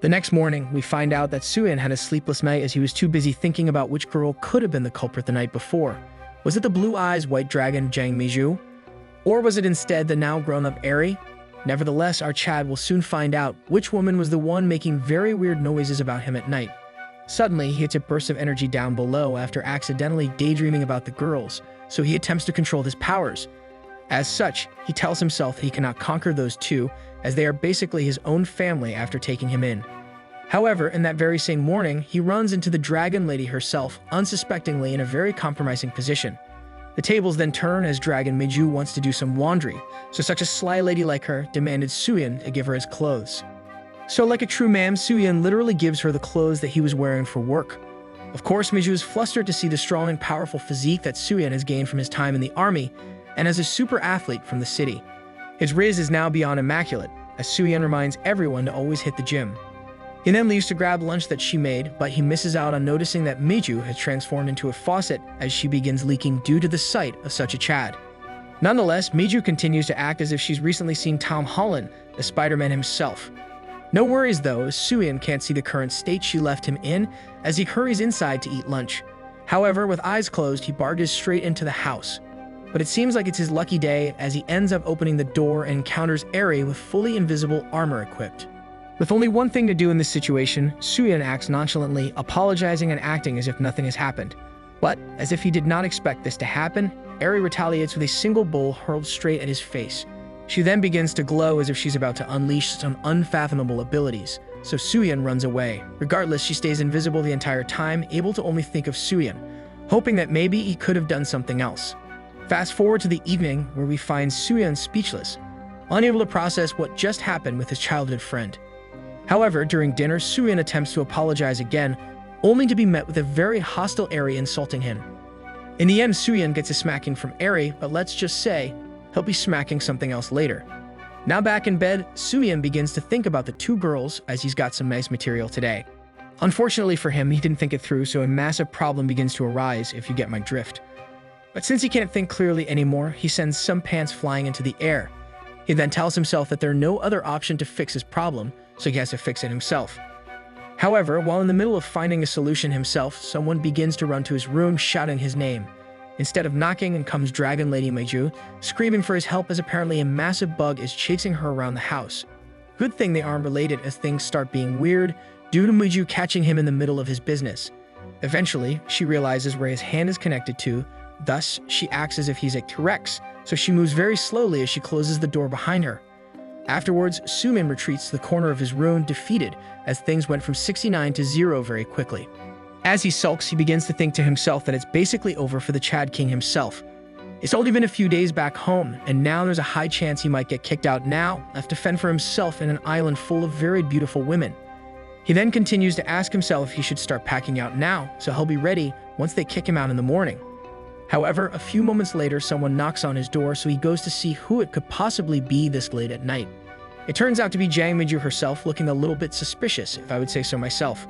The next morning, we find out that Suyin had a sleepless night as he was too busy thinking about which girl could have been the culprit the night before. Was it the blue eyes white dragon Jang Miju? Or was it instead the now grown-up Eri? Nevertheless, our Chad will soon find out which woman was the one making very weird noises about him at night. Suddenly, he hits a burst of energy down below after accidentally daydreaming about the girls, so he attempts to control his powers. As such, he tells himself he cannot conquer those two, as they are basically his own family after taking him in. However, in that very same morning, he runs into the Dragon Lady herself, unsuspectingly in a very compromising position. The tables then turn as Dragon Miju wants to do some laundry, so such a sly lady like her demanded Suyin to give her his clothes. So like a true man, Suyin literally gives her the clothes that he was wearing for work. Of course, Miju is flustered to see the strong and powerful physique that Suyin has gained from his time in the army and as a super athlete from the city. His riz is now beyond immaculate, as Suyin reminds everyone to always hit the gym. He then leaves to grab lunch that she made, but he misses out on noticing that Miju has transformed into a faucet as she begins leaking due to the sight of such a Chad. Nonetheless, Miju continues to act as if she's recently seen Tom Holland, the Spider-Man himself. No worries though, as Suyin can't see the current state she left him in as he hurries inside to eat lunch. However, with eyes closed, he barges straight into the house. But it seems like it's his lucky day as he ends up opening the door and encounters Eri with fully invisible armor equipped. With only one thing to do in this situation, Suyin acts nonchalantly, apologizing and acting as if nothing has happened. But, as if he did not expect this to happen, Eri retaliates with a single bowl hurled straight at his face. She then begins to glow as if she's about to unleash some unfathomable abilities, so Suyin runs away. Regardless, she stays invisible the entire time, able to only think of Suyin, hoping that maybe he could have done something else. Fast forward to the evening, where we find Suyin speechless, unable to process what just happened with his childhood friend. However, during dinner, Suyin attempts to apologize again, only to be met with a very hostile Eri insulting him. In the end, Suyin gets a smacking from Eri, but let's just say, he'll be smacking something else later. Now back in bed, Suyin begins to think about the two girls as he's got some nice material today. Unfortunately for him, he didn't think it through, so a massive problem begins to arise, if you get my drift. But since he can't think clearly anymore, he sends some pants flying into the air. He then tells himself that there's no other option to fix his problem, so he has to fix it himself. However, while in the middle of finding a solution himself, someone begins to run to his room shouting his name. Instead of knocking, in comes Dragon Lady Meiju, screaming for his help as apparently a massive bug is chasing her around the house. Good thing they aren't related as things start being weird due to Meiju catching him in the middle of his business. Eventually, she realizes where his hand is connected to, thus she acts as if he's a T-Rex, so she moves very slowly as she closes the door behind her. Afterwards, Suyin retreats to the corner of his room defeated as things went from 69 to 0 very quickly. As he sulks, he begins to think to himself that it's basically over for the Chad King himself. It's only been a few days back home, and now there's a high chance he might get kicked out now, left to fend for himself in an island full of very beautiful women. He then continues to ask himself if he should start packing out now, so he'll be ready once they kick him out in the morning. However, a few moments later, someone knocks on his door, so he goes to see who it could possibly be this late at night. It turns out to be Jang Miju herself, looking a little bit suspicious, if I would say so myself.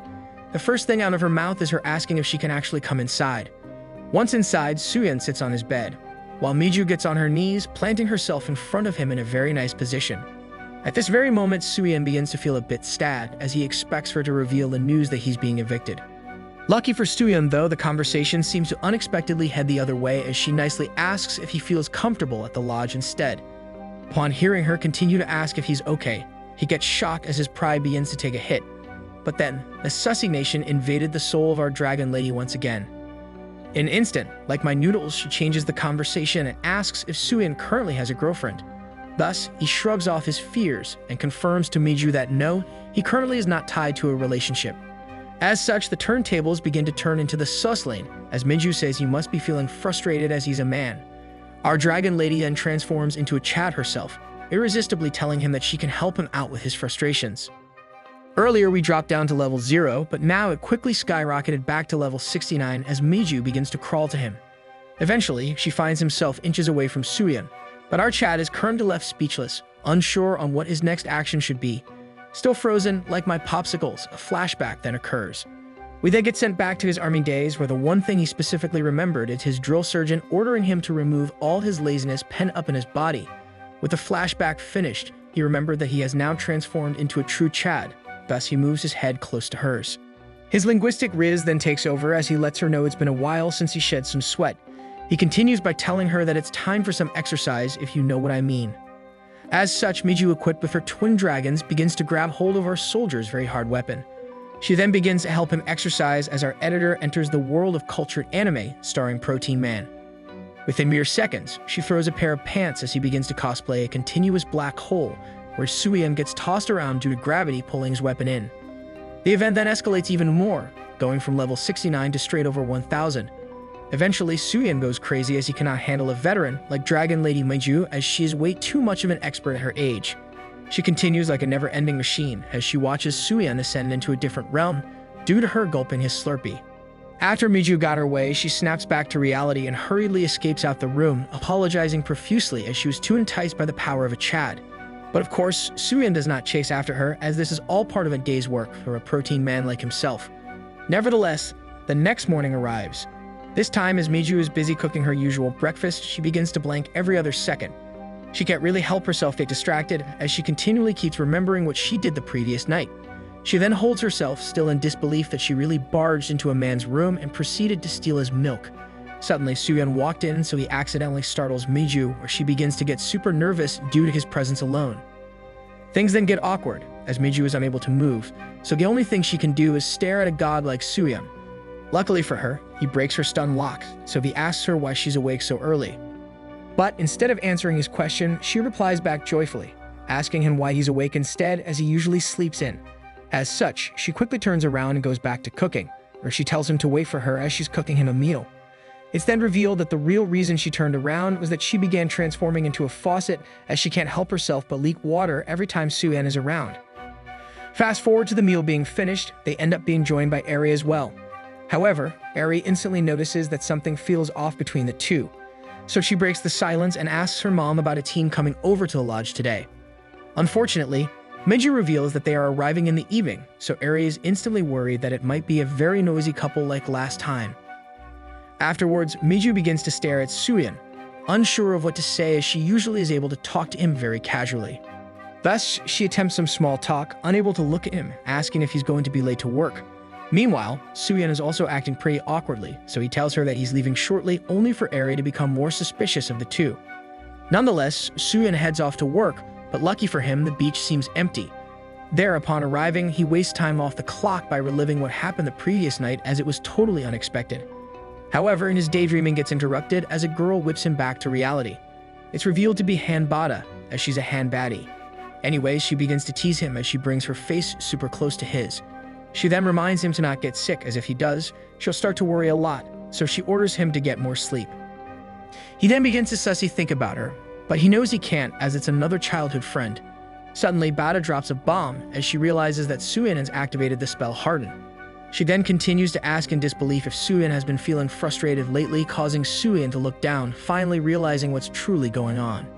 The first thing out of her mouth is her asking if she can actually come inside. Once inside, Suyin sits on his bed, while Miju gets on her knees, planting herself in front of him in a very nice position. At this very moment, Suyin begins to feel a bit sad, as he expects her to reveal the news that he's being evicted. Lucky for Suyin, though, the conversation seems to unexpectedly head the other way as she nicely asks if he feels comfortable at the lodge instead. Upon hearing her continue to ask if he's okay, he gets shocked as his pride begins to take a hit. But then, the Sussy Nation invaded the soul of our Dragon Lady once again. In an instant, like my noodles, she changes the conversation and asks if Suyin currently has a girlfriend. Thus, he shrugs off his fears and confirms to Miju that no, he currently is not tied to a relationship. As such, the turntables begin to turn into the sus lane, as Miju says he must be feeling frustrated as he's a man. Our Dragon Lady then transforms into a Chad herself, irresistibly telling him that she can help him out with his frustrations. Earlier we dropped down to level 0, but now it quickly skyrocketed back to level 69 as Miju begins to crawl to him. Eventually, she finds himself inches away from Suyin, but our Chad is currently left speechless, unsure on what his next action should be. Still frozen, like my popsicles, a flashback then occurs. We then get sent back to his army days, where the one thing he specifically remembered is his drill surgeon ordering him to remove all his laziness pent up in his body. With the flashback finished, he remembered that he has now transformed into a true Chad, thus he moves his head close to hers. His linguistic riz then takes over as he lets her know it's been a while since he shed some sweat. He continues by telling her that it's time for some exercise, if you know what I mean. As such, Miju, equipped with her twin dragons, begins to grab hold of our soldier's very hard weapon. She then begins to help him exercise as our editor enters the world of cultured anime starring Protein Man. Within mere seconds, she throws a pair of pants as he begins to cosplay a continuous black hole where Suyeon gets tossed around due to gravity pulling his weapon in. The event then escalates even more, going from level 69 to straight over 1000. Eventually, Suyeon goes crazy as he cannot handle a veteran like Dragon Lady Meiju, as she is way too much of an expert at her age. She continues like a never-ending machine as she watches Suyeon ascend into a different realm due to her gulping his Slurpee. After Miju got her way, she snaps back to reality and hurriedly escapes out the room, apologizing profusely as she was too enticed by the power of a Chad. But of course, Suyeon does not chase after her, as this is all part of a day's work for a protein man like himself. Nevertheless, the next morning arrives. This time, as Miju is busy cooking her usual breakfast, she begins to blank every other second. She can't really help herself get distracted, as she continually keeps remembering what she did the previous night. She then holds herself, still in disbelief that she really barged into a man's room and proceeded to steal his milk. Suddenly, Suyeon walked in, so he accidentally startles Miju, where she begins to get super nervous due to his presence alone. Things then get awkward, as Miju is unable to move, so the only thing she can do is stare at a god like Suyeon. Luckily for her, he breaks her stun lock, so he asks her why she's awake so early. But instead of answering his question, she replies back joyfully, asking him why he's awake instead, as he usually sleeps in. As such, she quickly turns around and goes back to cooking, where she tells him to wait for her as she's cooking him a meal. It's then revealed that the real reason she turned around was that she began transforming into a faucet, as she can't help herself but leak water every time Suyeon is around. Fast forward to the meal being finished, they end up being joined by Eri as well. However, Eri instantly notices that something feels off between the two, so she breaks the silence and asks her mom about a team coming over to the lodge today. Unfortunately, Miju reveals that they are arriving in the evening, so Eri is instantly worried that it might be a very noisy couple like last time. Afterwards, Miju begins to stare at Suyeon, unsure of what to say, as she usually is able to talk to him very casually. Thus, she attempts some small talk, unable to look at him, asking if he's going to be late to work. Meanwhile, Suyeon is also acting pretty awkwardly, so he tells her that he's leaving shortly, only for Eri to become more suspicious of the two. Nonetheless, Suyeon heads off to work, but lucky for him, the beach seems empty. There, upon arriving, he wastes time off the clock by reliving what happened the previous night, as it was totally unexpected. However, his daydreaming gets interrupted as a girl whips him back to reality. It's revealed to be Han Bada, as she's a Han baddie. Anyways, she begins to tease him as she brings her face super close to his. She then reminds him to not get sick, as if he does, she'll start to worry a lot, so she orders him to get more sleep. He then begins to sussy think about her, but he knows he can't, as it's another childhood friend. Suddenly, Bada drops a bomb as she realizes that Suyeon has activated the spell Harden. She then continues to ask in disbelief if Suyeon has been feeling frustrated lately, causing Suyeon to look down, finally realizing what's truly going on.